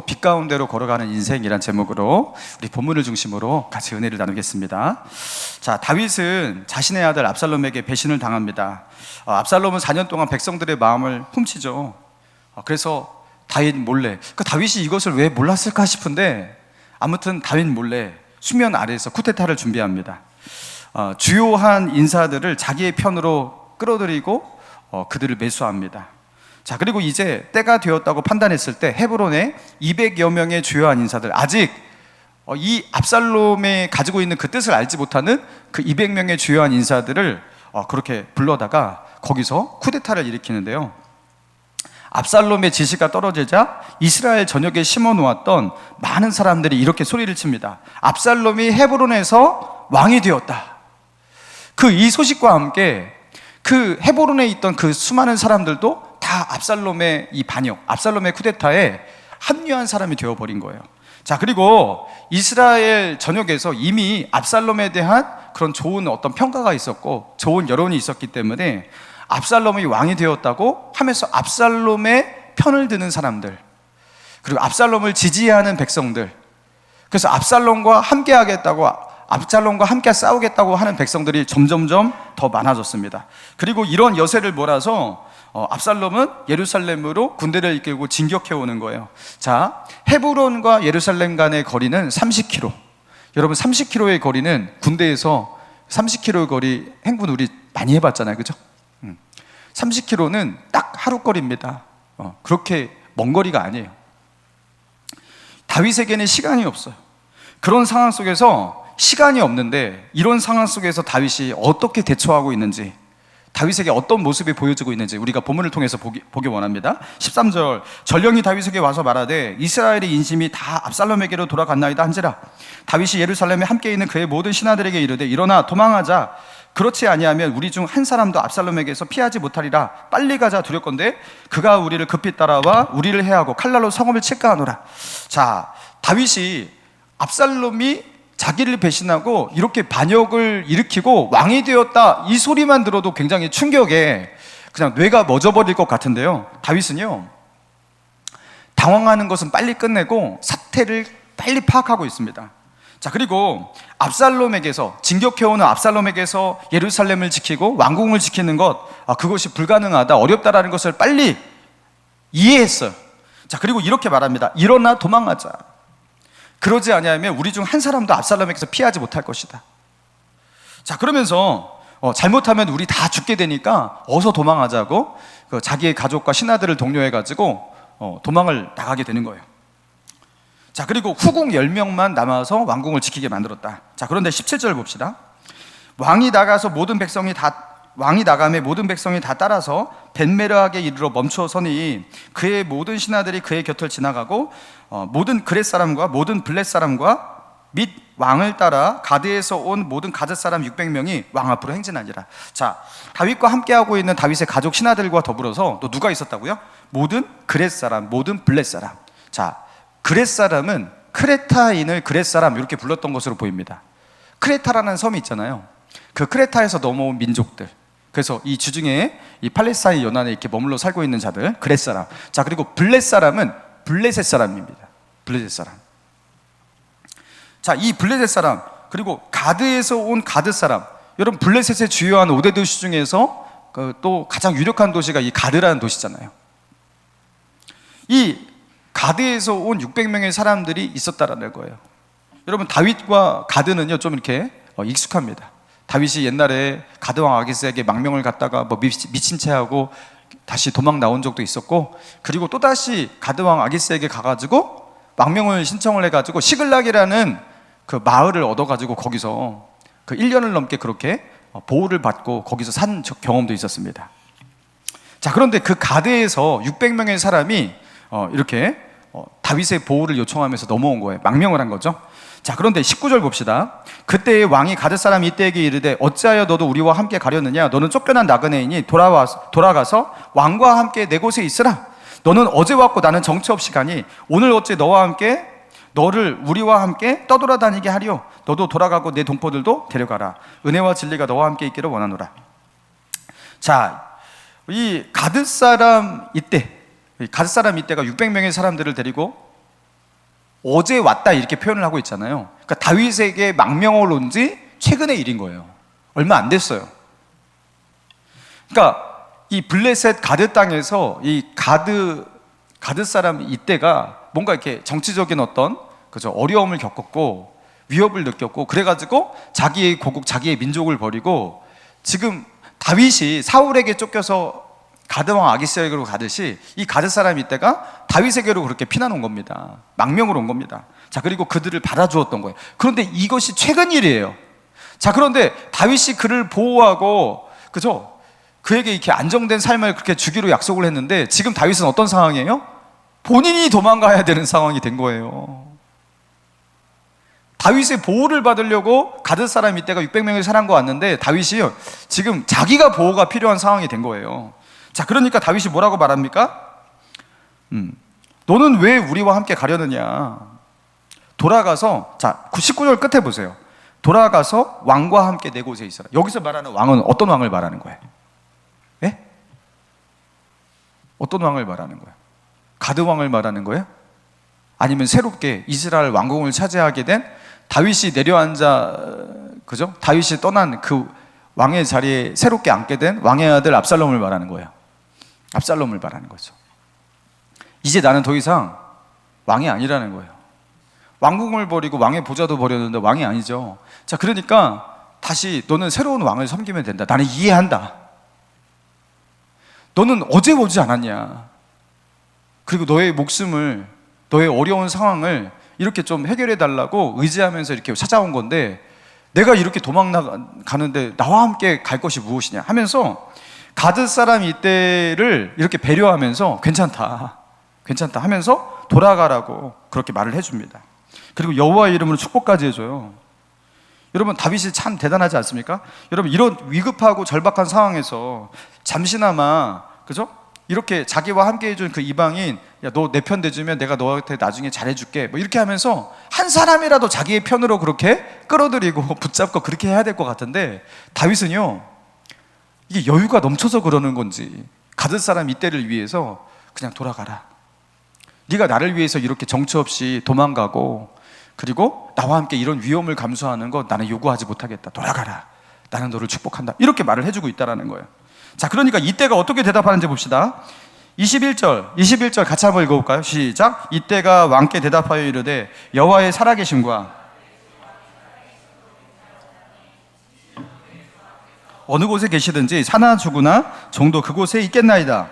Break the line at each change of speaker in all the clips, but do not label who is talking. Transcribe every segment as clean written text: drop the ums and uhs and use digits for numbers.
빛 가운데로 걸어가는 인생이란 제목으로 우리 본문을 중심으로 같이 은혜를 나누겠습니다. 자, 다윗은 자신의 아들 압살롬에게 배신을 당합니다. 압살롬은 4년 동안 백성들의 마음을 훔치죠. 그래서 다윗 몰래, 다윗이 이것을 왜 몰랐을까 싶은데 아무튼 다윗 몰래 수면 아래에서 쿠데타를 준비합니다. 주요한 인사들을 자기의 편으로 끌어들이고 그들을 매수합니다. 자, 그리고 이제 때가 되었다고 판단했을 때 헤브론에 200여 명의 주요한 인사들, 아직 이 압살롬이 가지고 있는 그 뜻을 알지 못하는 그 200명의 주요한 인사들을 그렇게 불러다가 거기서 쿠데타를 일으키는데요. 압살롬의 지시가 떨어지자 이스라엘 전역에 심어놓았던 많은 사람들이 이렇게 소리를 칩니다. 압살롬이 헤브론에서 왕이 되었다. 이 소식과 함께 그 헤브론에 있던 그 수많은 사람들도 다 압살롬의 이 반역, 압살롬의 쿠데타에 합류한 사람이 되어버린 거예요. 자, 그리고 이스라엘 전역에서 이미 압살롬에 대한 그런 좋은 어떤 평가가 있었고 좋은 여론이 있었기 때문에 압살롬이 왕이 되었다고 하면서 압살롬의 편을 드는 사람들, 그리고 압살롬을 지지하는 백성들, 그래서 압살롬과 함께 하겠다고, 압살롬과 함께 싸우겠다고 하는 백성들이 점점점 더 많아졌습니다. 그리고 이런 여세를 몰아서 압살롬은 예루살렘으로 군대를 이끌고 진격해 오는 거예요. 자, 헤브론과 예루살렘 간의 거리는 30km. 여러분, 30km의 거리는 군대에서 30km 거리 행군 우리 많이 해봤잖아요, 그죠? 30km는 딱 하루 거리입니다. 그렇게 먼 거리가 아니에요. 다윗에게는 시간이 없어요. 그런 상황 속에서 시간이 없는데, 이런 상황 속에서 다윗이 어떻게 대처하고 있는지, 다윗에게 어떤 모습이 보여지고 있는지 우리가 본문을 통해서 보기 원합니다. 13절, 전령이 다윗에게 와서 말하되 이스라엘의 인심이 다 압살롬에게로 돌아갔나이다 한지라. 다윗이 예루살렘에 함께 있는 그의 모든 신하들에게 이르되 일어나 도망하자. 그렇지 아니하면 우리 중 한 사람도 압살롬에게서 피하지 못하리라. 빨리 가자 두렵건대 그가 우리를 급히 따라와 우리를 해하고 칼날로 성읍을 칠까 하노라. 자, 다윗이 압살롬이 자기를 배신하고 이렇게 반역을 일으키고 왕이 되었다, 이 소리만 들어도 굉장히 충격에 그냥 뇌가 멎어버릴 것 같은데요, 다윗은요 당황하는 것은 빨리 끝내고 사태를 빨리 파악하고 있습니다. 자, 그리고 압살롬에게서, 진격해오는 압살롬에게서 예루살렘을 지키고 왕궁을 지키는 것, 그것이 불가능하다, 어렵다라는 것을 빨리 이해했어요. 자, 그리고 이렇게 말합니다. 일어나 도망하자. 그러지 아니하면 우리 중 한 사람도 압살롬에게서 피하지 못할 것이다. 자, 그러면서 잘못하면 우리 다 죽게 되니까 어서 도망하자고 자기의 가족과 신하들을 독려해가지고 도망을 나가게 되는 거예요. 자, 그리고 후궁 10명만 남아서 왕궁을 지키게 만들었다. 자, 그런데 17절 봅시다. 왕이 나가매 모든 백성이 다 따라서 벤메르하게 이르러 멈추어 서니 그의 모든 신하들이 그의 곁을 지나가고 모든 그렛 사람과 모든 블렛 사람과 및 왕을 따라 가드에서 온 모든 가드 사람 600명이 왕 앞으로 행진하니라. 자, 다윗과 함께하고 있는 다윗의 가족 신하들과 더불어서 또 누가 있었다고요? 모든 그렛 사람, 모든 블렛 사람. 자, 그렛 사람은 크레타인을 그렛 사람 이렇게 불렀던 것으로 보입니다. 크레타라는 섬이 있잖아요. 그 크레타에서 넘어온 민족들, 그래서 이 주중에 이 팔레스타인 연안에 이렇게 머물러 살고 있는 자들, 그렛 사람. 자, 그리고 블렛 사람은 블레셋 사람입니다. 블레셋 사람. 자, 이 블레셋 사람, 그리고 가드에서 온 가드 사람. 여러분, 블레셋의 주요한 5대 도시 중에서 또 가장 유력한 도시가 이 가드라는 도시잖아요. 이 가드에서 온 600명의 사람들이 있었다라는 거예요. 여러분, 다윗과 가드는요 좀 이렇게 익숙합니다. 다윗이 옛날에 가드왕 아기스에게 망명을 갖다가 미친 채 하고 다시 도망 나온 적도 있었고, 그리고 또다시 가드왕 아기스에게 가가지고 망명을 신청을 해가지고 시글락이라는 그 마을을 얻어가지고 거기서 1년을 넘게 그렇게 보호를 받고 거기서 산 경험도 있었습니다. 자, 그런데 그 가드에서 600명의 사람이 이렇게 다윗의 보호를 요청하면서 넘어온 거예요. 망명을 한 거죠. 자, 그런데 19절 봅시다. 그때 왕이 가드 사람 이때에게 이르되 어찌하여 너도 우리와 함께 가려느냐? 너는 쫓겨난 나그네이니 돌아가서 왕과 함께 내 곳에 있으라. 너는 어제 왔고 나는 정처 없이 가니 오늘 어찌 너를 우리와 함께 떠돌아다니게 하리요? 너도 돌아가고 내 동포들도 데려가라. 은혜와 진리가 너와 함께 있기를 원하노라. 자, 이 가드 사람 이때가 600명의 사람들을 데리고 어제 왔다 이렇게 표현을 하고 있잖아요. 그러니까 다윗에게 망명을 온 지 최근의 일인 거예요. 얼마 안 됐어요. 그러니까 이 블레셋 가드 땅에서 이 가드 사람 이때가 뭔가 이렇게 정치적인 어떤 그죠 어려움을 겪었고 위협을 느꼈고 그래가지고 자기의 고국 자기의 민족을 버리고 지금 다윗이 사울에게 쫓겨서 가드왕 아기스에게로 가듯이 이 가드 사람 이때가 다윗에게로 그렇게 피난 온 겁니다. 망명으로 온 겁니다. 자, 그리고 그들을 받아주었던 거예요. 그런데 이것이 최근 일이에요. 자, 그런데 다윗이 그를 보호하고 그죠? 그에게 이렇게 안정된 삶을 그렇게 주기로 약속을 했는데 지금 다윗은 어떤 상황이에요? 본인이 도망가야 되는 상황이 된 거예요. 다윗의 보호를 받으려고 가드 사람 이때가 600명을 살한 거 왔는데 다윗이 지금 자기가 보호가 필요한 상황이 된 거예요. 자, 그러니까 다윗이 뭐라고 말합니까? 너는 왜 우리와 함께 가려느냐? 돌아가서, 자, 19절 끝에 보세요. 돌아가서 왕과 함께 내 곳에 있어라. 여기서 말하는 왕은 어떤 왕을 말하는 거예요? 예? 어떤 왕을 말하는 거예요? 가드 왕을 말하는 거예요? 아니면 새롭게 이스라엘 왕궁을 차지하게 된 다윗이 내려앉아, 그죠? 다윗이 떠난 그 왕의 자리에 새롭게 앉게 된 왕의 아들 압살롬을 말하는 거예요. 압살롬을 말하는 거죠. 이제 나는 더 이상 왕이 아니라는 거예요. 왕궁을 버리고 왕의 보좌도 버렸는데 왕이 아니죠. 자, 그러니까 다시 너는 새로운 왕을 섬기면 된다. 나는 이해한다. 너는 어제 오지 않았냐? 그리고 너의 목숨을, 너의 어려운 상황을 이렇게 좀 해결해 달라고 의지하면서 이렇게 찾아온 건데 내가 이렇게 도망가는데 나와 함께 갈 것이 무엇이냐 하면서 가드 사람 이때를 이렇게 배려하면서 괜찮다 하면서 돌아가라고 그렇게 말을 해줍니다. 그리고 여호와의 이름으로 축복까지 해줘요. 여러분, 다윗이 참 대단하지 않습니까? 여러분, 이런 위급하고 절박한 상황에서 잠시나마 그죠? 이렇게 자기와 함께 해준 그 이방인, 야, 너 내 편 대주면 내가 너한테 나중에 잘해줄게, 뭐 이렇게 하면서 한 사람이라도 자기의 편으로 그렇게 끌어들이고 붙잡고 그렇게 해야 될 것 같은데 다윗은요, 이게 여유가 넘쳐서 그러는 건지 가드 사람 이때를 위해서 그냥 돌아가라. 네가 나를 위해서 이렇게 정처 없이 도망가고 그리고 나와 함께 이런 위험을 감수하는 거 나는 요구하지 못하겠다. 돌아가라. 나는 너를 축복한다. 이렇게 말을 해주고 있다는 거예요. 자, 그러니까 이때가 어떻게 대답하는지 봅시다. 21절 같이 한번 읽어볼까요? 시작. 이때가 왕께 대답하여 이르되 여호와의 살아계심과 어느 곳에 계시든지 사나 죽으나 정도 그곳에 있겠나이다.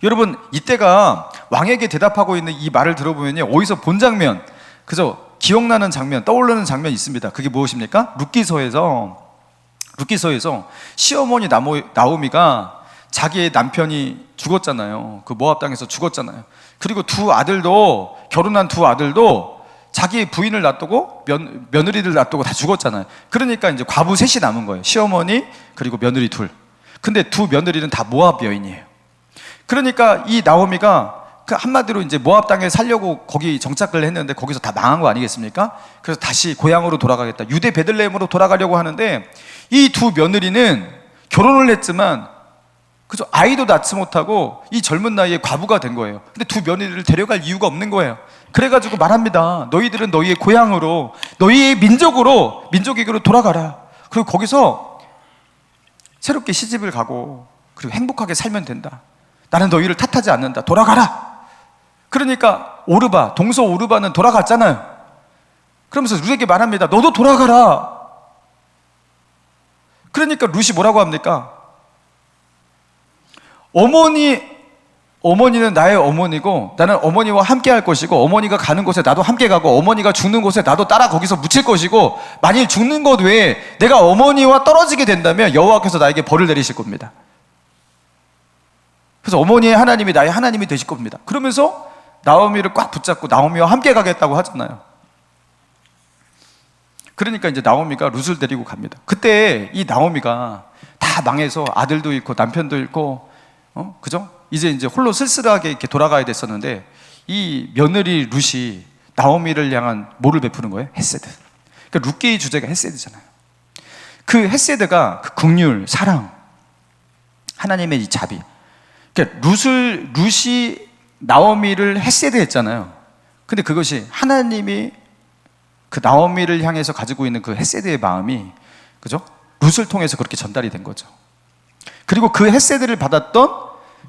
여러분, 이때가 왕에게 대답하고 있는 이 말을 들어보면요, 어디서 본 장면, 그죠? 기억나는 장면, 떠오르는 장면이 있습니다. 그게 무엇입니까? 룻기서에서 시어머니 나오미가 자기의 남편이 죽었잖아요. 그 모압 땅에서 죽었잖아요. 그리고 결혼한 두 아들도 자기 부인을 놔두고 며느리들 놔두고 다 죽었잖아요. 그러니까 이제 과부 셋이 남은 거예요. 시어머니 그리고 며느리 둘. 근데 두 며느리는 다 모압 여인이에요. 그러니까 이 나오미가 그 한마디로 이제 모압 땅에 살려고 거기 정착을 했는데 거기서 다 망한 거 아니겠습니까? 그래서 다시 고향으로 돌아가겠다. 유대 베들레헴으로 돌아가려고 하는데 이 두 며느리는 결혼을 했지만 그죠? 아이도 낳지 못하고 이 젊은 나이에 과부가 된 거예요. 근데 두 며느리를 데려갈 이유가 없는 거예요. 그래가지고 말합니다. 너희들은 너희의 고향으로, 너희의 민족에게로 돌아가라. 그리고 거기서 새롭게 시집을 가고 그리고 행복하게 살면 된다. 나는 너희를 탓하지 않는다. 돌아가라. 그러니까 동서 오르바는 돌아갔잖아요. 그러면서 룻에게 말합니다. 너도 돌아가라. 그러니까 룻이 뭐라고 합니까? 어머니는 나의 어머니고 나는 어머니와 함께 할 것이고 어머니가 가는 곳에 나도 함께 가고 어머니가 죽는 곳에 나도 따라 거기서 묻힐 것이고 만일 죽는 것 외에 내가 어머니와 떨어지게 된다면 여호와께서 나에게 벌을 내리실 겁니다. 그래서 어머니의 하나님이 나의 하나님이 되실 겁니다. 그러면서 나오미를 꽉 붙잡고 나오미와 함께 가겠다고 하잖아요. 그러니까 이제 나오미가 룻을 데리고 갑니다. 그때 이 나오미가 다 망해서 아들도 잃고 남편도 잃고 그죠? 이제 홀로 쓸쓸하게 이렇게 돌아가야 됐었는데 이 며느리 룻이 나오미를 향한 뭐를 베푸는 거예요? 헤세드. 그러니까 룻기의 주제가 헤세드잖아요. 그 헤세드가 그 긍휼, 사랑, 하나님의 이 자비. 그러니까 룻이 나오미를 헤세드 했잖아요. 근데 그것이 하나님이 그 나오미를 향해서 가지고 있는 그 헤세드의 마음이, 그죠? 룻을 통해서 그렇게 전달이 된 거죠. 그리고 그 헤세드를 받았던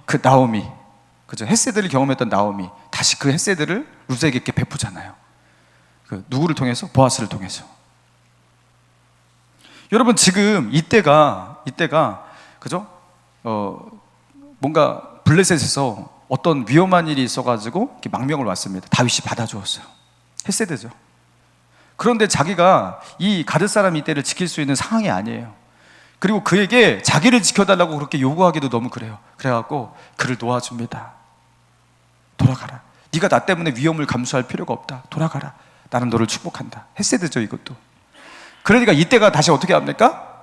그 나오미, 그죠? 헤세드를 경험했던 나오미, 다시 그 헤세드를 룻에게 이렇게 베푸잖아요. 그 누구를 통해서? 보아스를 통해서. 여러분, 지금 이때가 그죠? 뭔가 블레셋에서 어떤 위험한 일이 있어가지고 이렇게 망명을 왔습니다. 다윗이 받아주었어요. 헤세드죠. 그런데 자기가 이 가드 사람 이때를 지킬 수 있는 상황이 아니에요. 그리고 그에게 자기를 지켜달라고 그렇게 요구하기도 너무 그래요. 그래갖고 그를 놓아줍니다. 돌아가라. 네가 나 때문에 위험을 감수할 필요가 없다. 돌아가라. 나는 너를 축복한다. 헤세드죠, 이것도. 그러니까 이때가 다시 어떻게 합니까?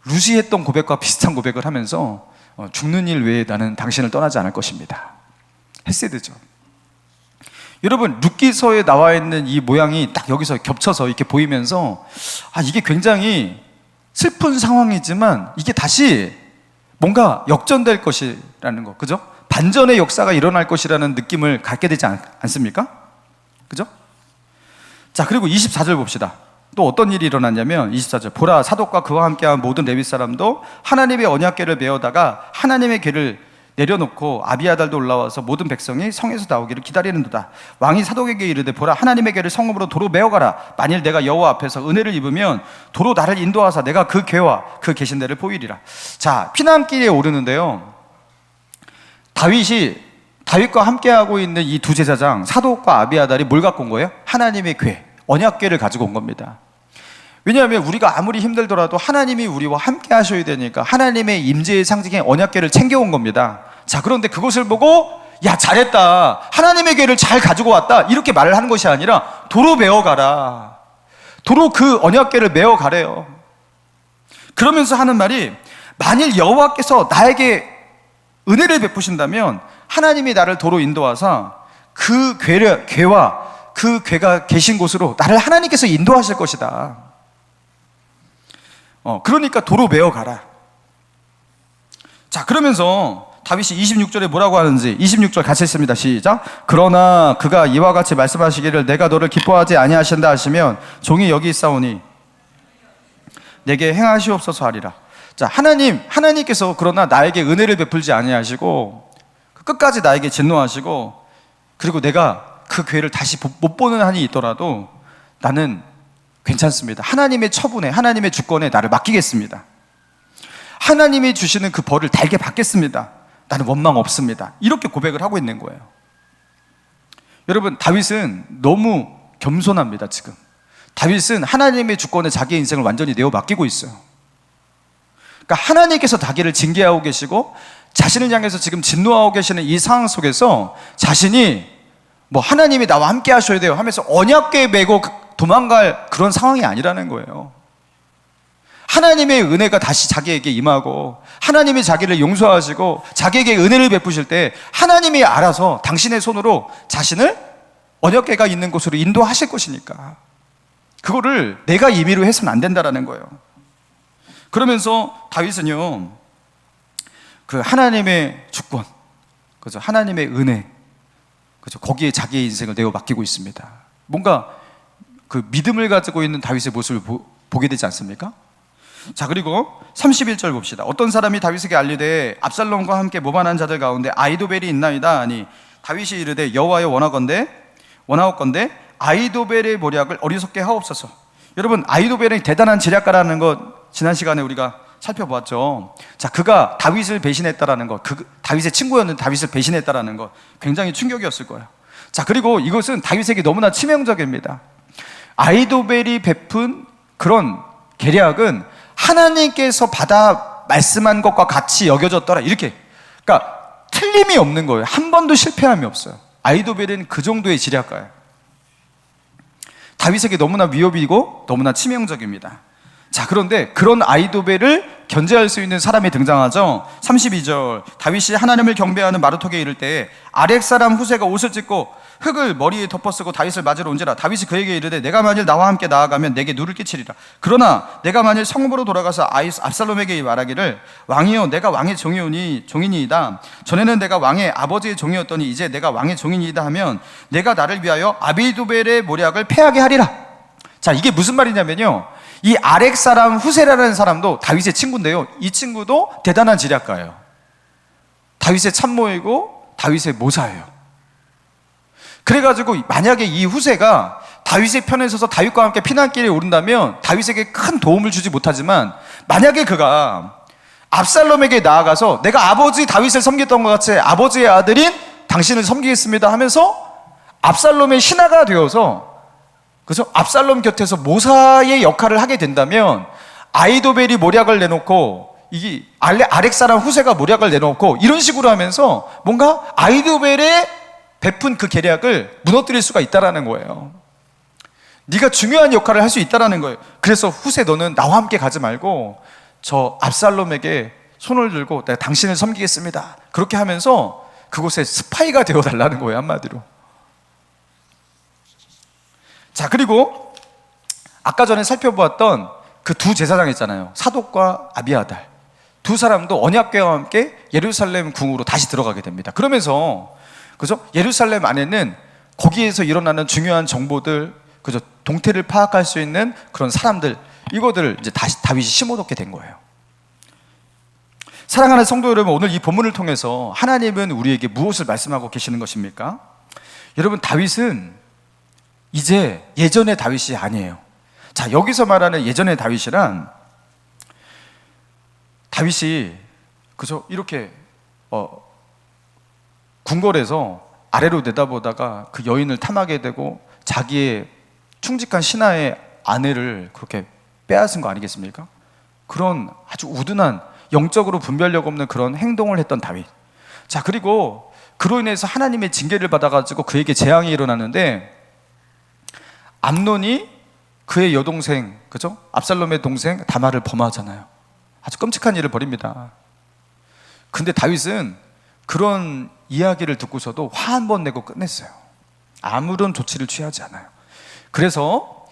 룻이 했던 고백과 비슷한 고백을 하면서 죽는 일 외에 나는 당신을 떠나지 않을 것입니다. 헤세드죠. 여러분, 룻기서에 나와 있는 이 모양이 딱 여기서 겹쳐서 이렇게 보이면서 이게 굉장히 슬픈 상황이지만 이게 다시 뭔가 역전될 것이라는 거, 그죠? 반전의 역사가 일어날 것이라는 느낌을 갖게 되지 않습니까? 그죠? 자, 그리고 24절 봅시다. 또 어떤 일이 일어났냐면 24절, 보라, 사독과 그와 함께한 모든 레위 사람도 하나님의 언약궤를 메어다가 하나님의 궤를 내려놓고 아비아달도 올라와서 모든 백성이 성에서 나오기를 기다리는도다. 왕이 사독에게 이르되, 보라, 하나님의 궤를 성읍으로 도로 메어가라. 만일 내가 여호와 앞에서 은혜를 입으면 도로 나를 인도하사 내가 그 궤와 그 계신 데를 보이리라. 자, 피난길에 오르는데요, 다윗과 함께하고 있는 이 두 제사장 사독과 아비아달이 뭘 갖고 온 거예요? 하나님의 궤, 언약궤를 가지고 온 겁니다. 왜냐하면 우리가 아무리 힘들더라도 하나님이 우리와 함께 하셔야 되니까 하나님의 임재의 상징인 언약궤를 챙겨온 겁니다. 자, 그런데 그것을 보고 야, 잘했다, 하나님의 궤를 잘 가지고 왔다, 이렇게 말을 하는 것이 아니라 도로 메어가라. 도로 그 언약궤를 메어가래요. 그러면서 하는 말이, 만일 여호와께서 나에게 은혜를 베푸신다면 하나님이 나를 도로 인도하사 그 궤와 그 궤가 계신 곳으로 나를 하나님께서 인도하실 것이다. 그러니까 도로 메어가라. 자, 그러면서 다윗이 26절에 뭐라고 하는지 26절 같이 읽습니다. 시작. 그러나 그가 이와 같이 말씀하시기를 내가 너를 기뻐하지 아니하신다 하시면 종이 여기 있사오니 내게 행하시옵소서 하리라. 자, 하나님께서 그러나 나에게 은혜를 베풀지 아니하시고 끝까지 나에게 진노하시고, 그리고 내가 그 궤를 다시 못 보는 한이 있더라도 나는 괜찮습니다. 하나님의 처분에, 하나님의 주권에 나를 맡기겠습니다. 하나님이 주시는 그 벌을 달게 받겠습니다. 나는 원망 없습니다. 이렇게 고백을 하고 있는 거예요. 여러분, 다윗은 너무 겸손합니다. 지금 다윗은 하나님의 주권에 자기의 인생을 완전히 내어 맡기고 있어요. 그러니까 하나님께서 자기를 징계하고 계시고 자신을 향해서 지금 진노하고 계시는 이 상황 속에서 자신이 하나님이 나와 함께 하셔야 돼요 하면서 언약궤 메고 도망갈 그런 상황이 아니라는 거예요. 하나님의 은혜가 다시 자기에게 임하고 하나님이 자기를 용서하시고 자기에게 은혜를 베푸실 때 하나님이 알아서 당신의 손으로 자신을 언약궤가 있는 곳으로 인도하실 것이니까 그거를 내가 임의로 해서는 안 된다라는 거예요. 그러면서 다윗은요, 그 하나님의 주권, 그죠? 하나님의 은혜, 그죠? 거기에 자기의 인생을 내어 맡기고 있습니다. 뭔가 그 믿음을 가지고 있는 다윗의 모습을 보게 되지 않습니까? 자, 그리고 31절 봅시다. 어떤 사람이 다윗에게 알리되 압살롬과 함께 모반한 자들 가운데 아히도벨이 있나이다 하니 다윗이 이르되 여호와여 원하옵건대 아히도벨의 모략을 어리석게 하옵소서. 여러분, 아히도벨은 대단한 지략가라는 것 지난 시간에 우리가 살펴보았죠. 자, 그가 다윗을 배신했다라는 것, 다윗의 친구였는데 다윗을 배신했다라는 것, 굉장히 충격이었을 거예요. 자, 그리고 이것은 다윗에게 너무나 치명적입니다. 아히도벨이 베푼 그런 계략은 하나님께서 받아 말씀한 것과 같이 여겨졌더라, 이렇게. 그러니까 틀림이 없는 거예요. 한 번도 실패함이 없어요. 아히도벨은 그 정도의 지략가예요. 다윗에게 너무나 위협이고 너무나 치명적입니다. 자, 그런데 그런 아히도벨을 견제할 수 있는 사람이 등장하죠. 32절, 다윗이 하나님을 경배하는 마루턱에 이를 때 아렉 사람 후세가 옷을 찢고 흙을 머리에 덮어쓰고 다윗을 맞으러 온지라. 다윗이 그에게 이르되 내가 만일 나와 함께 나아가면 내게 누를 끼치리라. 그러나 내가 만일 성읍으로 돌아가서 압살롬에게 말하기를 왕이여 내가 왕의 종이니이다. 전에는 내가 왕의 아버지의 종이었더니 이제 내가 왕의 종이니이다 하면 내가 나를 위하여 아비도벨의 모략을 패하게 하리라. 자, 이게 무슨 말이냐면요, 이 아렉 사람 후세라는 사람도 다윗의 친구인데요, 이 친구도 대단한 지략가예요. 다윗의 참모이고 다윗의 모사예요. 그래가지고 만약에 이 후세가 다윗의 편에 서서 다윗과 함께 피난길에 오른다면 다윗에게 큰 도움을 주지 못하지만, 만약에 그가 압살롬에게 나아가서 내가 아버지 다윗을 섬겼던 것 같이 아버지의 아들인 당신을 섬기겠습니다 하면서 압살롬의 신하가 되어서, 그래서 압살롬 곁에서 모사의 역할을 하게 된다면, 아이도벨이 모략을 내놓고 이 아렉 사람 후세가 모략을 내놓고 이런 식으로 하면서 뭔가 아이도벨의 베푼 그 계략을 무너뜨릴 수가 있다라는 거예요. 네가 중요한 역할을 할 수 있다라는 거예요. 그래서 후세, 너는 나와 함께 가지 말고 저 압살롬에게 손을 들고 내가 당신을 섬기겠습니다, 그렇게 하면서 그곳에 스파이가 되어 달라는 거예요, 한마디로. 자, 그리고 아까 전에 살펴보았던 그 두 제사장 있잖아요, 사독과 아비아달. 두 사람도 언약궤와 함께 예루살렘 궁으로 다시 들어가게 됩니다. 그러면서 그죠? 예루살렘 안에는 거기에서 일어나는 중요한 정보들, 그죠? 동태를 파악할 수 있는 그런 사람들, 이거들을 이제 다시 다윗이 심어놓게 된 거예요. 사랑하는 성도 여러분, 오늘 이 본문을 통해서 하나님은 우리에게 무엇을 말씀하고 계시는 것입니까? 여러분, 다윗은 이제 예전의 다윗이 아니에요. 자, 여기서 말하는 예전의 다윗이란, 다윗이 그죠? 이렇게 궁궐에서 아래로 내다보다가 그 여인을 탐하게 되고 자기의 충직한 신하의 아내를 그렇게 빼앗은 거 아니겠습니까? 그런 아주 우둔한, 영적으로 분별력 없는 그런 행동을 했던 다윗. 자, 그리고 그로 인해서 하나님의 징계를 받아가지고 그에게 재앙이 일어나는데, 암논이 그의 여동생, 그죠? 압살롬의 동생 다말을 범하잖아요. 아주 끔찍한 일을 벌입니다. 근데 다윗은 그런 이야기를 듣고서도 화 한 번 내고 끝냈어요. 아무런 조치를 취하지 않아요. 그래서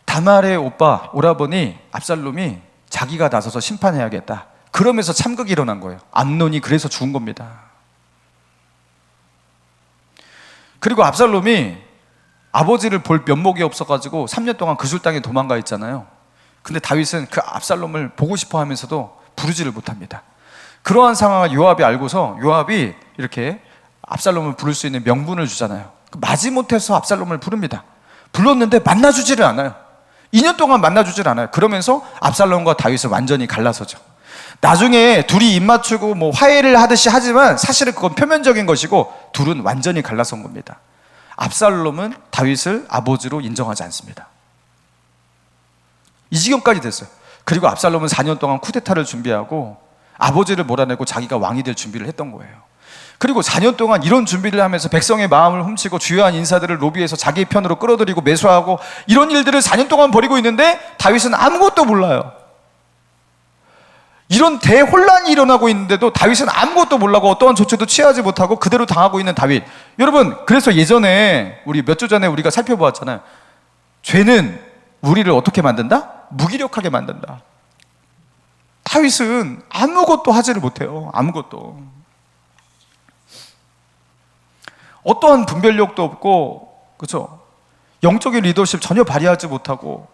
다말의 오빠, 오라버니 압살롬이 자기가 나서서 심판해야겠다, 그러면서 참극이 일어난 거예요. 암논이 그래서 죽은 겁니다. 그리고 압살롬이 아버지를 볼 면목이 없어가지고 3년 동안 그술 땅에 도망가 있잖아요. 근데 다윗은 그 압살롬을 보고 싶어 하면서도 부르지를 못합니다. 그러한 상황을 요압이 알고서 요압이 이렇게 압살롬을 부를 수 있는 명분을 주잖아요. 마지못해서 압살롬을 부릅니다. 불렀는데 만나주지를 않아요. 2년 동안 만나주질 않아요. 그러면서 압살롬과 다윗은 완전히 갈라서죠. 나중에 둘이 입 맞추고 뭐 화해를 하듯이 하지만 사실은 그건 표면적인 것이고 둘은 완전히 갈라선 겁니다. 압살롬은 다윗을 아버지로 인정하지 않습니다. 이 지경까지 됐어요. 그리고 압살롬은 4년 동안 쿠데타를 준비하고 아버지를 몰아내고 자기가 왕이 될 준비를 했던 거예요. 그리고 4년 동안 이런 준비를 하면서 백성의 마음을 훔치고 주요한 인사들을 로비해서 자기 편으로 끌어들이고 매수하고 이런 일들을 4년 동안 벌이고 있는데 다윗은 아무것도 몰라요. 이런 대혼란이 일어나고 있는데도 다윗은 아무것도 몰라고 어떠한 조치도 취하지 못하고 그대로 당하고 있는 다윗. 여러분, 그래서 예전에 우리 몇 주 전에 우리가 살펴보았잖아요. 죄는 우리를 어떻게 만든다? 무기력하게 만든다. 다윗은 아무것도 하지를 못해요. 아무것도. 어떠한 분별력도 없고, 그렇죠? 영적인 리더십 전혀 발휘하지 못하고,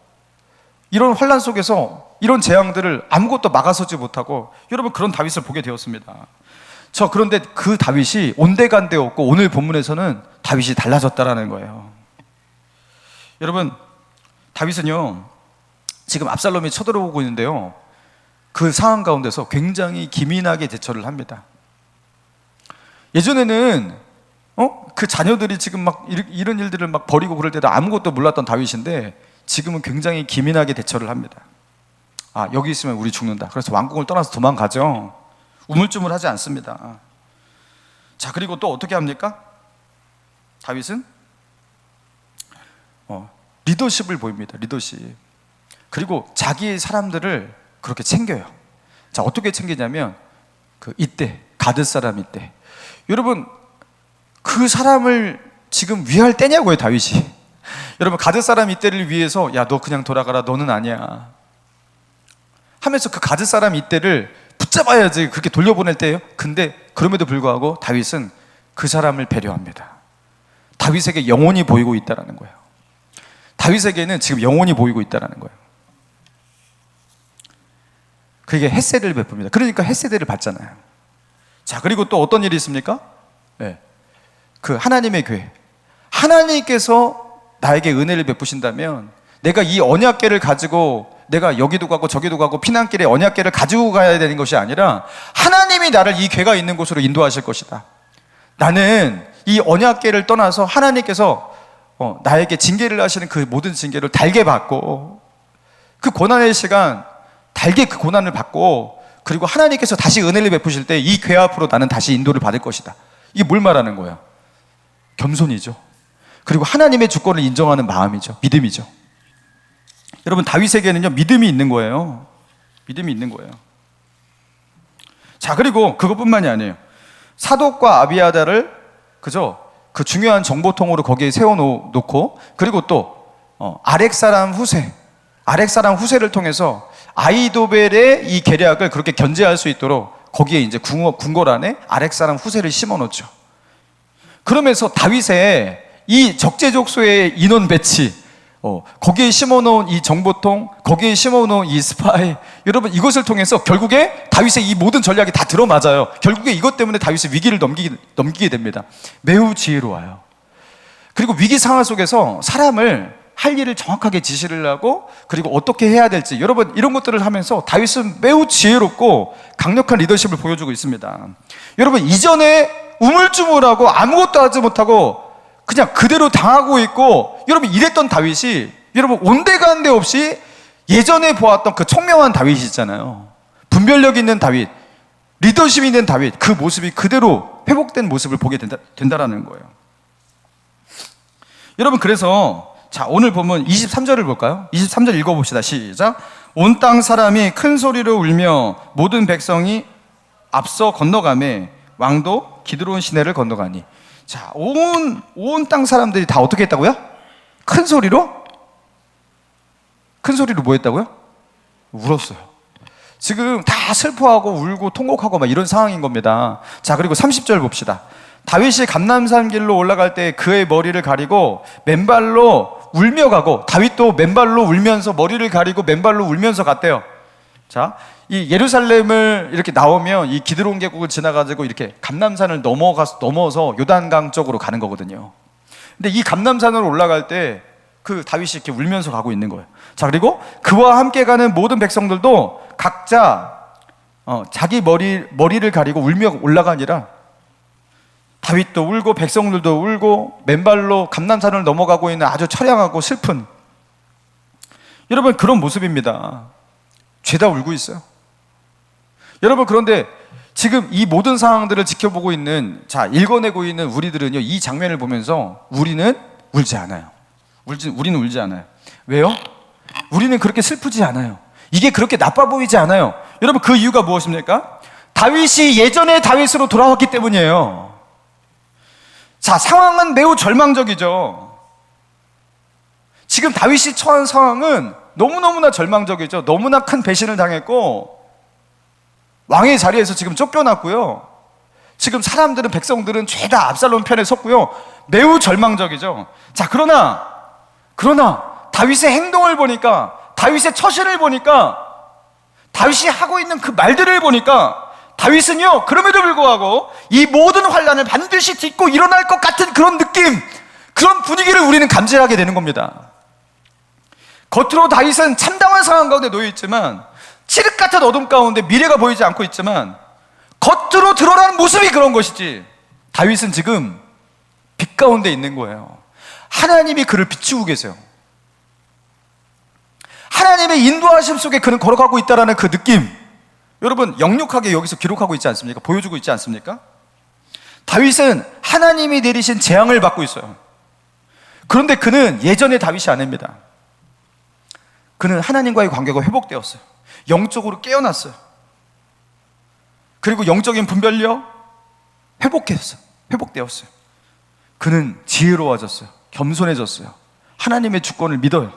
이런 환란 속에서 이런 재앙들을 아무것도 막아서지 못하고, 여러분, 그런 다윗을 보게 되었습니다. 그런데 그 다윗이 온데간데 없고 오늘 본문에서는 다윗이 달라졌다라는 거예요. 여러분, 다윗은요 지금 압살롬이 쳐들어오고 있는데요, 그 상황 가운데서 굉장히 기민하게 대처를 합니다. 예전에는 그 자녀들이 지금 막 이런 일들을 막 벌이고 그럴 때도 아무것도 몰랐던 다윗인데 지금은 굉장히 기민하게 대처를 합니다. 아, 여기 있으면 우리 죽는다. 그래서 왕궁을 떠나서 도망가죠. 우물쭈물하지 않습니다. 자, 그리고 또 어떻게 합니까? 다윗은 리더십을 보입니다. 리더십. 그리고 자기의 사람들을 그렇게 챙겨요. 자, 어떻게 챙기냐면 이때 가드 사람 이때, 여러분, 그 사람을 지금 위할 때냐고요, 다윗이. 여러분, 가드 사람 이때를 위해서 야, 너 그냥 돌아가라, 너는 아니야 하면서 그 가드 사람 이때를 붙잡아야지 그렇게 돌려보낼 때예요. 근데 그럼에도 불구하고 다윗은 그 사람을 배려합니다. 다윗에게 영혼이 보이고 있다는 거예요. 다윗에게는 지금 영혼이 보이고 있다는 거예요. 그게 헷세를 베풉니다. 그러니까 헷세대를 받잖아요. 자, 그리고 또 어떤 일이 있습니까? 네. 그 하나님의 교회, 하나님께서 나에게 은혜를 베푸신다면 내가 이 언약궤를 가지고 내가 여기도 가고 저기도 가고 피난길에 언약궤를 가지고 가야 되는 것이 아니라 하나님이 나를 이 궤가 있는 곳으로 인도하실 것이다. 나는 이 언약궤를 떠나서 하나님께서 나에게 징계를 하시는 그 모든 징계를 달게 받고 그 고난의 시간 달게 그 고난을 받고 그리고 하나님께서 다시 은혜를 베푸실 때 이 궤 앞으로 나는 다시 인도를 받을 것이다. 이게 뭘 말하는 거예요? 겸손이죠. 그리고 하나님의 주권을 인정하는 마음이죠. 믿음이죠. 여러분, 다윗에게는요 믿음이 있는 거예요. 믿음이 있는 거예요. 자, 그리고 그것뿐만이 아니에요. 사독과 아비아달을 그죠? 그 중요한 정보통으로 거기에 세워놓고 그리고 또 아렉 사람 후세를 통해서 아히도벨의 이 계략을 그렇게 견제할 수 있도록 거기에 이제 궁궐 안에 아렉 사람 후세를 심어놓죠. 그러면서 다윗의 이 적재적소의 인원 배치, 거기에 심어놓은 이 정보통, 거기에 심어놓은 이 스파이, 여러분 이것을 통해서 결국에 다윗의 이 모든 전략이 다 들어맞아요. 결국에 이것 때문에 다윗의 위기를 넘기게 됩니다. 매우 지혜로워요. 그리고 위기 상황 속에서 사람을 할 일을 정확하게 지시를 하고 그리고 어떻게 해야 될지, 여러분 이런 것들을 하면서 다윗은 매우 지혜롭고 강력한 리더십을 보여주고 있습니다. 여러분, 이전에 우물쭈물하고 아무것도 하지 못하고 그냥 그대로 당하고 있고, 여러분 이랬던 다윗이 여러분 온데간데 없이 예전에 보았던 그 총명한 다윗이 있잖아요. 분별력 있는 다윗, 리더십 있는 다윗, 그 모습이 그대로 회복된 모습을 보게 된다라는 거예요. 여러분, 그래서 자, 오늘 보면 23절을 볼까요? 23절 읽어봅시다. 시작. 온 땅 사람이 큰 소리로 울며 모든 백성이 앞서 건너가매 왕도 기드론 시내를 건너가니. 자, 온 땅 사람들이 다 어떻게 했다고요? 큰 소리로? 큰 소리로 뭐 했다고요? 울었어요. 지금 다 슬퍼하고 울고 통곡하고 막 이런 상황인 겁니다. 자, 그리고 30절 봅시다. 다윗이 감람산 길로 올라갈 때 그의 머리를 가리고 맨발로 울며 가고, 다윗도 맨발로 울면서 머리를 가리고 맨발로 울면서 갔대요. 자, 이 예루살렘을 이렇게 나오면 이 기드론 계곡을 지나가지고 이렇게 감람산을 넘어서 요단강 쪽으로 가는 거거든요. 근데 이 감람산으로 올라갈 때 그 다윗이 이렇게 울면서 가고 있는 거예요. 자, 그리고 그와 함께 가는 모든 백성들도 각자 자기 머리를 가리고 울며 올라가니라. 다윗도 울고 백성들도 울고 맨발로 감람산을 넘어가고 있는 아주 처량하고 슬픈, 여러분 그런 모습입니다. 죄다 울고 있어요. 여러분, 그런데 지금 이 모든 상황들을 지켜보고 있는, 자, 읽어내고 있는 우리들은요, 이 장면을 보면서 우리는 울지 않아요. 우리는 울지 않아요. 왜요? 우리는 그렇게 슬프지 않아요. 이게 그렇게 나빠 보이지 않아요. 여러분, 그 이유가 무엇입니까? 다윗이 예전의 다윗으로 돌아왔기 때문이에요. 자, 상황은 매우 절망적이죠. 지금 다윗이 처한 상황은 너무너무나 절망적이죠. 너무나 큰 배신을 당했고 왕의 자리에서 지금 쫓겨났고요. 지금 사람들은, 백성들은 죄다 압살롬 편에 섰고요. 매우 절망적이죠. 자, 그러나 다윗의 행동을 보니까, 다윗의 처신을 보니까, 다윗이 하고 있는 그 말들을 보니까 다윗은요, 그럼에도 불구하고 이 모든 환난을 반드시 딛고 일어날 것 같은 그런 느낌, 그런 분위기를 우리는 감지하게 되는 겁니다. 겉으로 다윗은 참담한 상황 가운데 놓여 있지만, 칠흑 같은 어둠 가운데 미래가 보이지 않고 있지만, 겉으로 드러나는 모습이 그런 것이지, 다윗은 지금 빛 가운데 있는 거예요. 하나님이 그를 비추고 계세요. 하나님의 인도하심 속에 그는 걸어가고 있다는 그 느낌, 여러분 역력하게 여기서 기록하고 있지 않습니까? 보여주고 있지 않습니까? 다윗은 하나님이 내리신 재앙을 받고 있어요. 그런데 그는 예전의 다윗이 아닙니다. 그는 하나님과의 관계가 회복되었어요. 영적으로 깨어났어요. 그리고 영적인 분별력 회복되었어요. 그는 지혜로워졌어요. 겸손해졌어요. 하나님의 주권을 믿어요.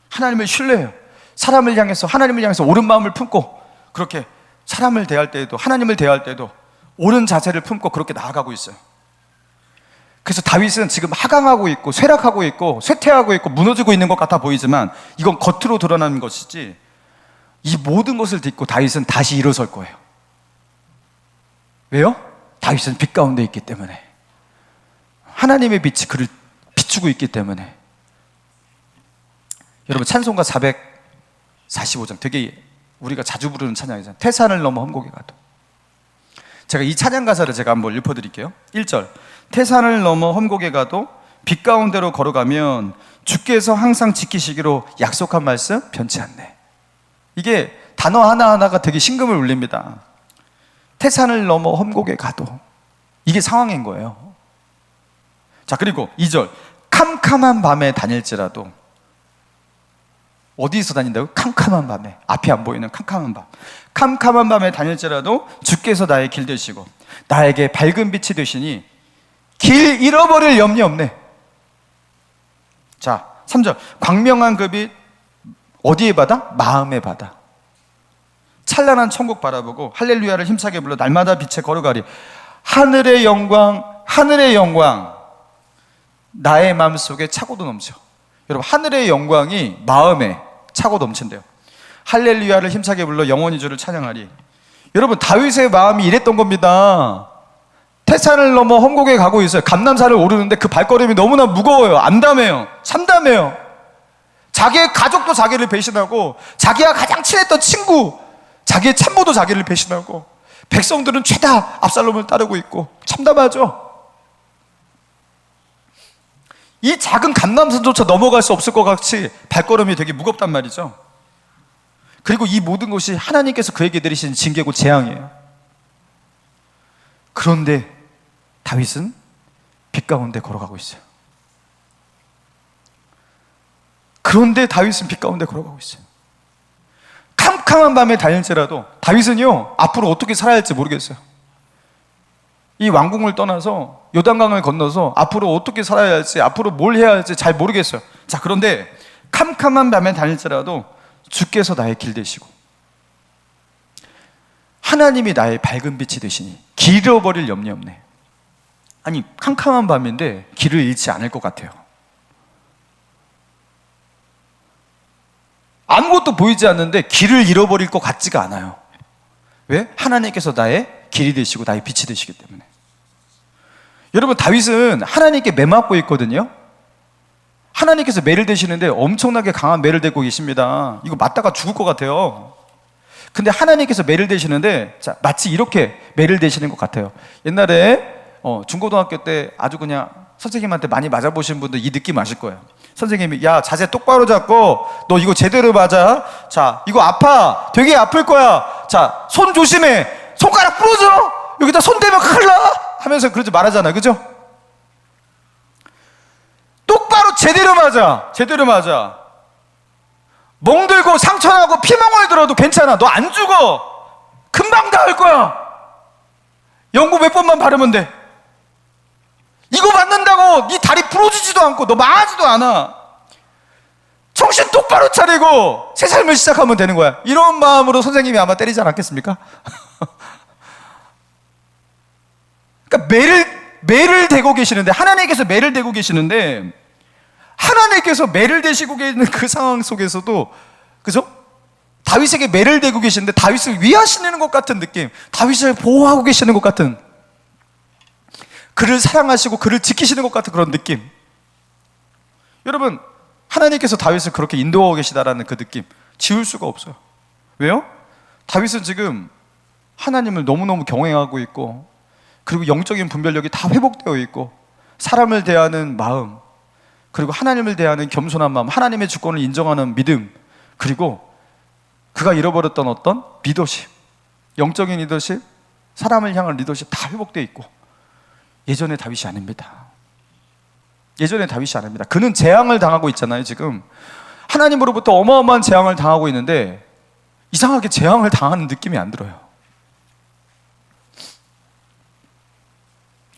하나님을 신뢰해요. 사람을 향해서, 하나님을 향해서 옳은 마음을 품고, 그렇게 사람을 대할 때에도, 하나님을 대할 때에도 옳은 자세를 품고 그렇게 나아가고 있어요. 그래서 다윗은 지금 하강하고 있고 쇠락하고 있고 쇠퇴하고 있고 무너지고 있는 것 같아 보이지만, 이건 겉으로 드러나는 것이지, 이 모든 것을 딛고 다윗은 다시 일어설 거예요. 왜요? 다윗은 빛 가운데 있기 때문에, 하나님의 빛이 그를 비추고 있기 때문에. 여러분, 찬송가 445장, 되게 우리가 자주 부르는 찬양이잖아요. 태산을 넘어 험곡에 가도. 제가 이 찬양 가사를 제가 한번 읊어드릴게요. 1절, 태산을 넘어 험곡에 가도 빛 가운데로 걸어가면 주께서 항상 지키시기로 약속한 말씀 변치 않네. 이게 단어 하나하나가 되게 심금을 울립니다. 태산을 넘어 험곡에 가도, 이게 상황인 거예요. 자, 그리고 2절, 캄캄한 밤에 다닐지라도. 어디서 다닌다고? 캄캄한 밤에, 앞이 안 보이는 캄캄한 밤. 캄캄한 밤에 다닐지라도 주께서 나의 길 되시고 나에게 밝은 빛이 되시니 길 잃어버릴 염려 없네. 자, 3절, 광명한 그 빛, 어디의 바다? 마음의 바다. 찬란한 천국 바라보고 할렐루야를 힘차게 불러 날마다 빛에 걸어가리. 하늘의 영광, 하늘의 영광, 나의 마음속에 차고도 넘쳐. 여러분, 하늘의 영광이 마음에 차고 넘친대요. 할렐루야를 힘차게 불러 영원히 주를 찬양하리. 여러분, 다윗의 마음이 이랬던 겁니다. 태산을 넘어 험곡에 가고 있어요. 감람산을 오르는데 그 발걸음이 너무나 무거워요. 암담해요. 참담해요. 자기의 가족도 자기를 배신하고, 자기가 가장 친했던 친구, 자기의 참모도 자기를 배신하고, 백성들은 죄다 압살롬을 따르고 있고, 참담하죠. 이 작은 감람산조차 넘어갈 수 없을 것 같이 발걸음이 되게 무겁단 말이죠. 그리고 이 모든 것이 하나님께서 그에게 내리신 징계고 재앙이에요. 그런데 다윗은 빛 가운데 걸어가고 있어요. 그런데 다윗은 빛 가운데 걸어가고 있어요. 캄캄한 밤에 다닐지라도 다윗은요, 앞으로 어떻게 살아야 할지 모르겠어요. 이 왕궁을 떠나서 요단강을 건너서 앞으로 어떻게 살아야 할지, 앞으로 뭘 해야 할지 잘 모르겠어요. 자, 그런데 캄캄한 밤에 다닐지라도 주께서 나의 길 되시고 하나님이 나의 밝은 빛이 되시니 길 잃어버릴 염려 없네. 아니, 캄캄한 밤인데 길을 잃지 않을 것 같아요. 아무것도 보이지 않는데 길을 잃어버릴 것 같지가 않아요. 왜? 하나님께서 나의 길이 되시고 나의 빛이 되시기 때문에. 여러분, 다윗은 하나님께 매맞고 있거든요. 하나님께서 매를 대시는데 엄청나게 강한 매를 대고 계십니다. 이거 맞다가 죽을 것 같아요. 근데 하나님께서 매를 대시는데, 자, 마치 이렇게 매를 대시는 것 같아요. 옛날에 중고등학교 때 아주 그냥 선생님한테 많이 맞아보신 분들 이 느낌 아실 거예요. 선생님이, 야, 자세 똑바로 잡고 너 이거 제대로 맞아. 자, 이거 아파. 되게 아플 거야. 자, 손 조심해. 손가락 부러져. 여기다 손 대면 큰일 나 하면서 그러지 말하잖아요. 그죠? 똑바로 제대로 맞아. 제대로 맞아. 멍들고 상처나고 피멍을 들어도 괜찮아. 너 안 죽어. 금방 나을 거야. 연고 몇 번만 바르면 돼. 이거 맞는다고 네 다리 부러지지도 않고 너 망하지도 않아. 정신 똑바로 차리고 새 삶을 시작하면 되는 거야. 이런 마음으로 선생님이 아마 때리지 않았겠습니까? 그러니까 매를 대고 계시는데, 하나님께서 매를 대고 계시는데, 하나님께서 매를 대시고 계시는 그 상황 속에서도, 그죠? 다윗에게 매를 대고 계시는데 다윗을 위하시는 것 같은 느낌, 다윗을 보호하고 계시는 것 같은, 그를 사랑하시고 그를 지키시는 것 같은 그런 느낌. 여러분, 하나님께서 다윗을 그렇게 인도하고 계시다라는 그 느낌 지울 수가 없어요. 왜요? 다윗은 지금 하나님을 너무너무 경외하고 있고, 그리고 영적인 분별력이 다 회복되어 있고, 사람을 대하는 마음, 그리고 하나님을 대하는 겸손한 마음, 하나님의 주권을 인정하는 믿음, 그리고 그가 잃어버렸던 어떤 리더십, 영적인 리더십, 사람을 향한 리더십 다 회복되어 있고, 예전의 다윗이 아닙니다. 예전의 다윗이 아닙니다. 그는 재앙을 당하고 있잖아요. 지금 하나님으로부터 어마어마한 재앙을 당하고 있는데 이상하게 재앙을 당하는 느낌이 안 들어요.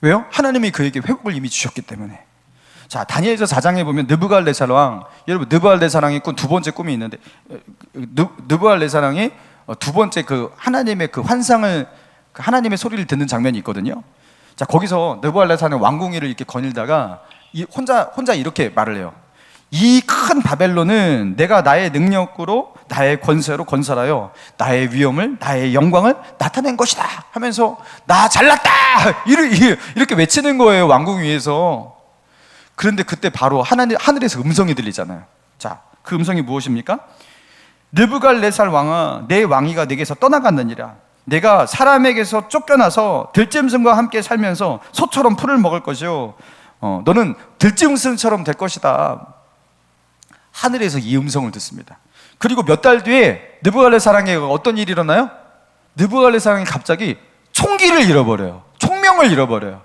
왜요? 하나님이 그에게 회복을 이미 주셨기 때문에. 자, 다니엘서 4장에 보면 느부갓네살 왕, 여러분 느부갓네살 왕이 꾼 두 번째 꿈이 있는데, 느부갓네살 왕이 두 번째 그 하나님의 그 환상을, 그 하나님의 소리를 듣는 장면이 있거든요. 자, 거기서 느부갓네살은 왕궁위를 이렇게 거닐다가 혼자 이렇게 말을 해요. 이 큰 바벨론은 내가 나의 능력으로, 나의 권세로 건설하여 나의 위엄을, 나의 영광을 나타낸 것이다 하면서 나 잘났다 이렇게 외치는 거예요, 왕궁 위에서. 그런데 그때 바로 하늘에서 음성이 들리잖아요. 자, 그 음성이 무엇입니까? 느부갓네살 왕아, 내 왕위가 내게서 떠나갔느니라. 내가 사람에게서 쫓겨나서 들짐승과 함께 살면서 소처럼 풀을 먹을 것이요, 너는 들짐승처럼 될 것이다. 하늘에서 이 음성을 듣습니다. 그리고 몇 달 뒤에 느부갓네살 왕에게 어떤 일이 일어나요? 느부갓네살 왕이 갑자기 총기를 잃어버려요. 총명을 잃어버려요.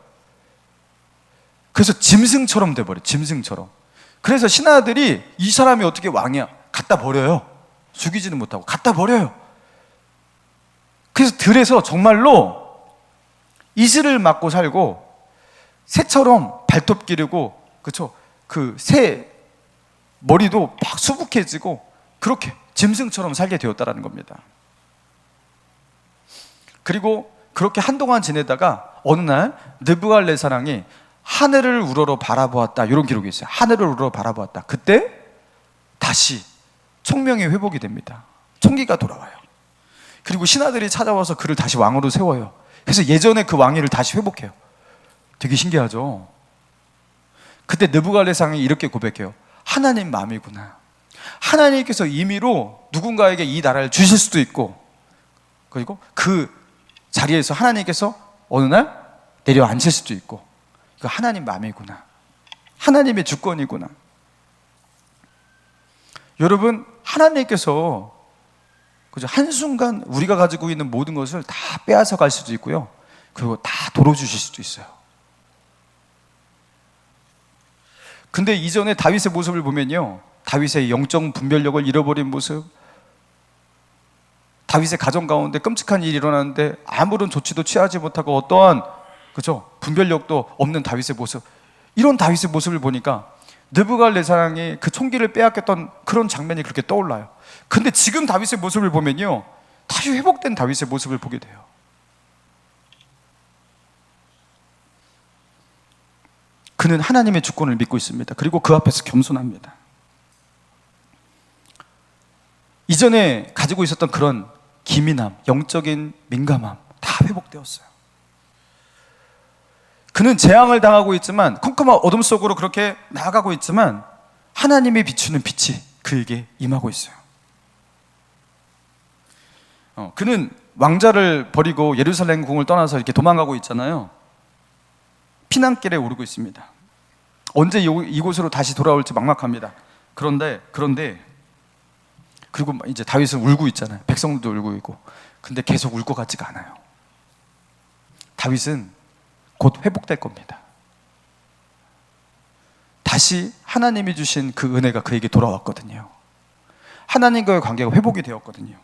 그래서 짐승처럼 돼버려요. 짐승처럼. 그래서 신하들이 이 사람이 어떻게 왕이야? 갖다 버려요. 죽이지는 못하고 갖다 버려요. 그래서 들에서 정말로 이슬을 맞고 살고 새처럼 발톱 기르고, 그렇죠? 그 새 머리도 막 수북해지고 그렇게 짐승처럼 살게 되었다라는 겁니다. 그리고 그렇게 한동안 지내다가 어느 날 느부갓네살 왕이 하늘을 우러러 바라보았다, 이런 기록이 있어요. 하늘을 우러러 바라보았다. 그때 다시 총명이 회복이 됩니다. 총기가 돌아와요. 그리고 신하들이 찾아와서 그를 다시 왕으로 세워요. 그래서 예전에 그 왕위를 다시 회복해요. 되게 신기하죠? 그때 느부갓네살 왕이 이렇게 고백해요. 하나님 마음이구나. 하나님께서 임의로 누군가에게 이 나라를 주실 수도 있고, 그리고 그 자리에서 하나님께서 어느 날 내려앉힐 수도 있고, 그 하나님 마음이구나. 하나님의 주권이구나. 여러분, 하나님께서 그죠, 한순간 우리가 가지고 있는 모든 것을 다 빼앗아 갈 수도 있고요, 그리고 다 도로 주실 수도 있어요. 근데 이전에 다윗의 모습을 보면요, 다윗의 영적 분별력을 잃어버린 모습, 다윗의 가정 가운데 끔찍한 일이 일어나는데 아무런 조치도 취하지 못하고 어떠한, 그죠, 분별력도 없는 다윗의 모습, 이런 다윗의 모습을 보니까 느부갓네살 왕이 그 총기를 빼앗겼던 그런 장면이 그렇게 떠올라요. 근데 지금 다윗의 모습을 보면요, 다시 회복된 다윗의 모습을 보게 돼요. 그는 하나님의 주권을 믿고 있습니다. 그리고 그 앞에서 겸손합니다. 이전에 가지고 있었던 그런 기민함, 영적인 민감함 다 회복되었어요. 그는 재앙을 당하고 있지만, 컴컴한 어둠 속으로 그렇게 나아가고 있지만 하나님이 비추는 빛이 그에게 임하고 있어요. 그는 왕자를 버리고 예루살렘 궁을 떠나서 이렇게 도망가고 있잖아요. 피난길에 오르고 있습니다. 언제 이곳으로 다시 돌아올지 막막합니다. 그런데 그리고 이제 다윗은 울고 있잖아요. 백성들도 울고 있고. 근데 계속 울 것 같지가 않아요. 다윗은 곧 회복될 겁니다. 다시 하나님이 주신 그 은혜가 그에게 돌아왔거든요. 하나님과의 관계가 회복이 되었거든요.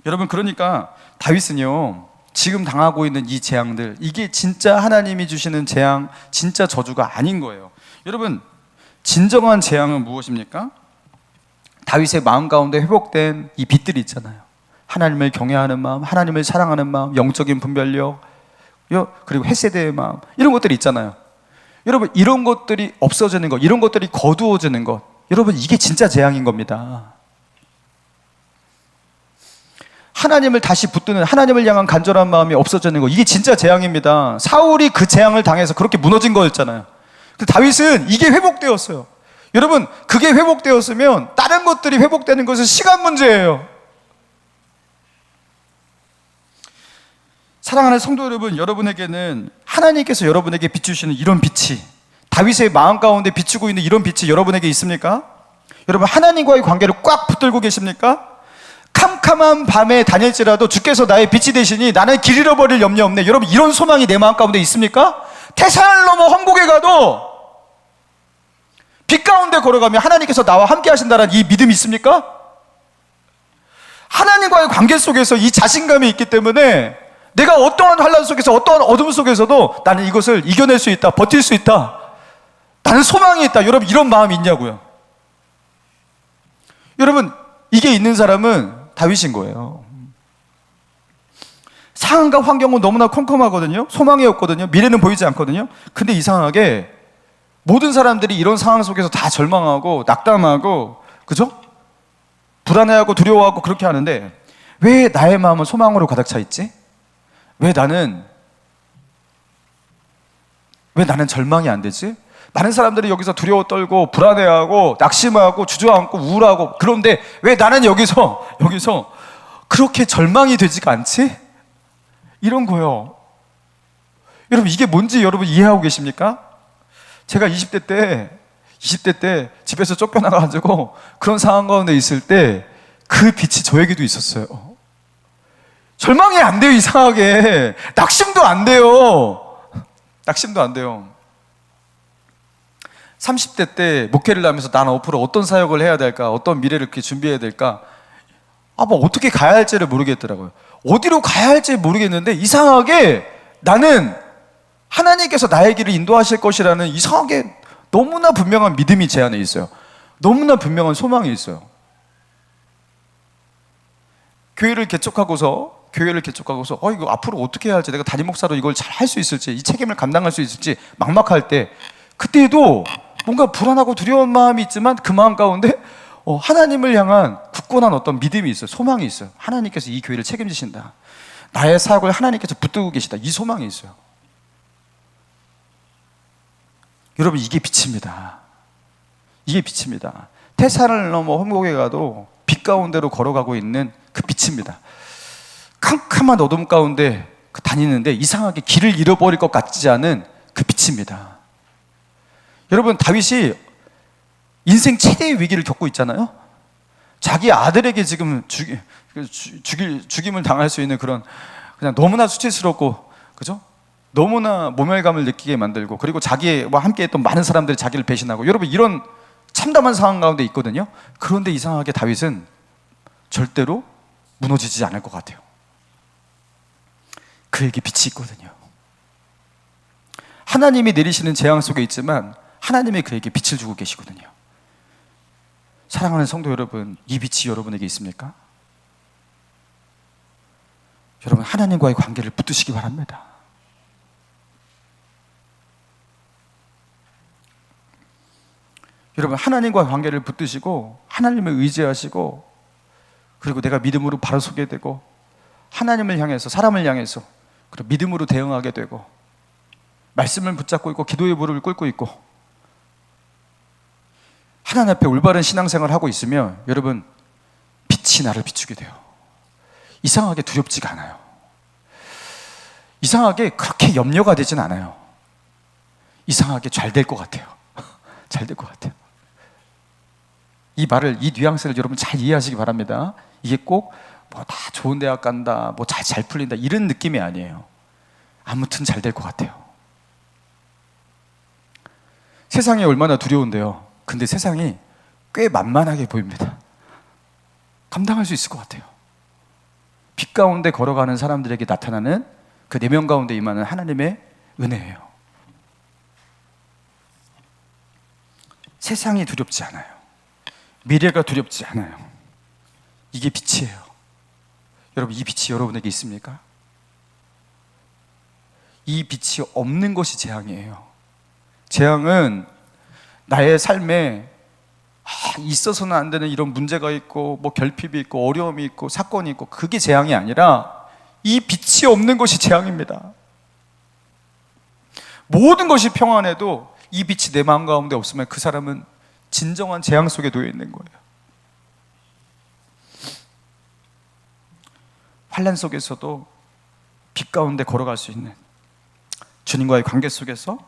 여러분, 그러니까 다윗은요, 지금 당하고 있는 이 재앙들, 이게 진짜 하나님이 주시는 재앙, 진짜 저주가 아닌 거예요. 여러분, 진정한 재앙은 무엇입니까? 다윗의 마음 가운데 회복된 이 빛들이 있잖아요. 하나님을 경외하는 마음, 하나님을 사랑하는 마음, 영적인 분별력, 그리고 헤세드의 마음, 이런 것들이 있잖아요. 여러분, 이런 것들이 없어지는 것, 이런 것들이 거두어지는 것, 여러분, 이게 진짜 재앙인 겁니다. 하나님을 다시 붙드는, 하나님을 향한 간절한 마음이 없어지는 것, 이게 진짜 재앙입니다. 사울이 그 재앙을 당해서 그렇게 무너진 거였잖아요. 근데 다윗은 이게 회복되었어요. 여러분, 그게 회복되었으면 다른 것들이 회복되는 것은 시간 문제예요. 사랑하는 성도 여러분, 여러분에게는 하나님께서 여러분에게 비추시는 이런 빛이, 다윗의 마음 가운데 비추고 있는 이런 빛이 여러분에게 있습니까? 여러분, 하나님과의 관계를 꽉 붙들고 계십니까? 캄캄한 밤에 다닐지라도 주께서 나의 빛이 되시니 나는 길 잃어버릴 염려 없네. 여러분, 이런 소망이 내 마음 가운데 있습니까? 태산을 넘어 황곡에 가도 빛 가운데 걸어가면 하나님께서 나와 함께 하신다는 이 믿음이 있습니까? 하나님과의 관계 속에서 이 자신감이 있기 때문에 내가 어떠한 환란 속에서, 어떠한 어둠 속에서도 나는 이것을 이겨낼 수 있다, 버틸 수 있다, 나는 소망이 있다. 여러분, 이런 마음이 있냐고요. 여러분, 이게 있는 사람은 다윗인 거예요. 상황과 환경은 너무나 컴컴하거든요. 소망이 없거든요. 미래는 보이지 않거든요. 근데 이상하게 모든 사람들이 이런 상황 속에서 다 절망하고 낙담하고, 그죠? 불안해하고 두려워하고 그렇게 하는데, 왜 나의 마음은 소망으로 가득 차 있지? 왜 나는 절망이 안 되지? 많은 사람들이 여기서 두려워 떨고 불안해하고 낙심하고 주저앉고 우울하고, 그런데 왜 나는 여기서 그렇게 절망이 되지가 않지? 이런 거요. 여러분, 이게 뭔지 여러분 이해하고 계십니까? 제가 20대 때 집에서 쫓겨나가지고 그런 상황 가운데 있을 때 그 빛이 저에게도 있었어요. 절망이 안 돼요. 이상하게 낙심도 안 돼요. 30대 때 목회를 하면서 나는 앞으로 어떤 사역을 해야 될까, 어떤 미래를 이렇게 준비해야 될까, 뭐 어떻게 가야 할지를 모르겠더라고요. 어디로 가야 할지 모르겠는데 이상하게 나는 하나님께서 나의 길을 인도하실 것이라는 이상하게 너무나 분명한 믿음이 제 안에 있어요. 너무나 분명한 소망이 있어요. 교회를 개척하고서 이거 앞으로 어떻게 해야 할지, 내가 담임 목사로 이걸 잘 할 수 있을지, 이 책임을 감당할 수 있을지 막막할 때, 그때도 뭔가 불안하고 두려운 마음이 있지만 그 마음 가운데 하나님을 향한 굳건한 어떤 믿음이 있어요. 소망이 있어요. 하나님께서 이 교회를 책임지신다, 나의 사역을 하나님께서 붙들고 계시다, 이 소망이 있어요. 여러분, 이게 빛입니다. 태산을 넘어 홍곡에 가도 빛 가운데로 걸어가고 있는 그 빛입니다. 캄캄한 어둠 가운데 다니는데 이상하게 길을 잃어버릴 것 같지 않은 그 빛입니다. 여러분, 다윗이 인생 최대의 위기를 겪고 있잖아요. 자기 아들에게 지금 죽임을 당할 수 있는 그런, 그냥 너무나 수치스럽고, 그죠? 너무나 모멸감을 느끼게 만들고, 그리고 자기와 함께했던 많은 사람들이 자기를 배신하고, 여러분, 이런 참담한 상황 가운데 있거든요. 그런데 이상하게 다윗은 절대로 무너지지 않을 것 같아요. 그에게 빛이 있거든요. 하나님이 내리시는 재앙 속에 있지만 하나님이 그에게 빛을 주고 계시거든요. 사랑하는 성도 여러분, 이 빛이 여러분에게 있습니까? 여러분, 하나님과의 관계를 붙드시기 바랍니다. 여러분, 하나님과의 관계를 붙드시고 하나님을 의지하시고, 그리고 내가 믿음으로 바로 서게 되고, 하나님을 향해서, 사람을 향해서 그리고 믿음으로 대응하게 되고, 말씀을 붙잡고 있고 기도의 무릎을 꿇고 있고, 하나님 앞에 올바른 신앙생활을 하고 있으면 여러분, 빛이 나를 비추게 돼요. 이상하게 두렵지가 않아요. 이상하게 그렇게 염려가 되진 않아요. 이상하게 잘 될 것 같아요. 잘 될 것 같아요. 이 뉘앙스를 여러분 잘 이해하시기 바랍니다. 이게 꼭 뭐 다 좋은 대학 간다, 뭐 잘 풀린다, 이런 느낌이 아니에요. 아무튼 잘 될 것 같아요. 세상이 얼마나 두려운데요. 근데 세상이 꽤 만만하게 보입니다. 감당할 수 있을 것 같아요. 빛 가운데 걸어가는 사람들에게 나타나는 그 내면 가운데 임하는 하나님의 은혜예요. 세상이 두렵지 않아요. 미래가 두렵지 않아요. 이게 빛이에요. 여러분, 이 빛이 여러분에게 있습니까? 이 빛이 없는 것이 재앙이에요. 재앙은 나의 삶에 있어서는 안 되는 이런 문제가 있고, 뭐 결핍이 있고, 어려움이 있고, 사건이 있고, 그게 재앙이 아니라 이 빛이 없는 것이 재앙입니다. 모든 것이 평안해도 이 빛이 내 마음 가운데 없으면 그 사람은 진정한 재앙 속에 놓여 있는 거예요. 환난 속에서도 빛 가운데 걸어갈 수 있는, 주님과의 관계 속에서,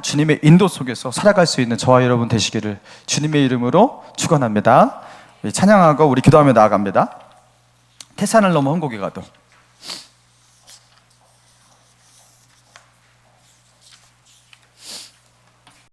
주님의 인도 속에서 살아갈 수 있는 저와 여러분 되시기를 주님의 이름으로 축원합니다. 찬양하고 우리 기도하며 나아갑니다. 태산을 넘어 홍곡에 가도.